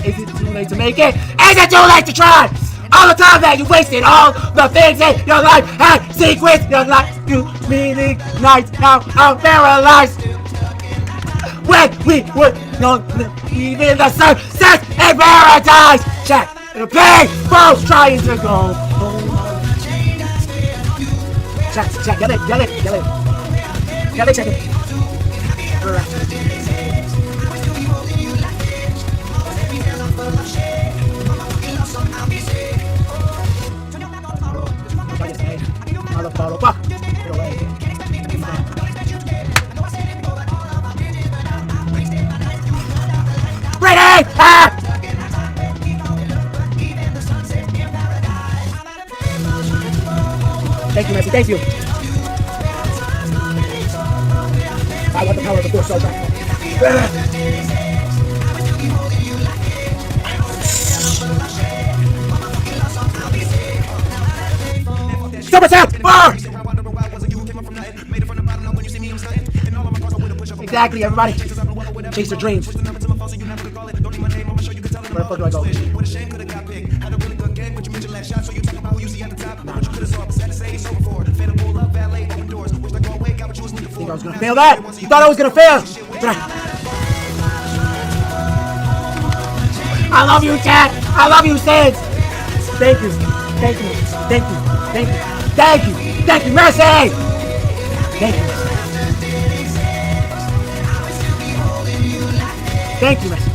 Is it too late to make it? Is it too late to try? All the time that you wasted, all the things in your life had sequence your life. You meaning nights, now I'm paralyzed. When we would not even the sun sets in paradise. Check the payphone trying to go. Check, get it. Check it. Ready! Thank you, Messi. Thank you. I want the power of the force so bad. Super tap! Exactly, everybody. Chase your dreams. Where the fuck do I go? Think I was gonna fail that? You thought I was gonna fail? I love you, chat. I love you, Sans. Thank you, Messi. Thank you, Messi.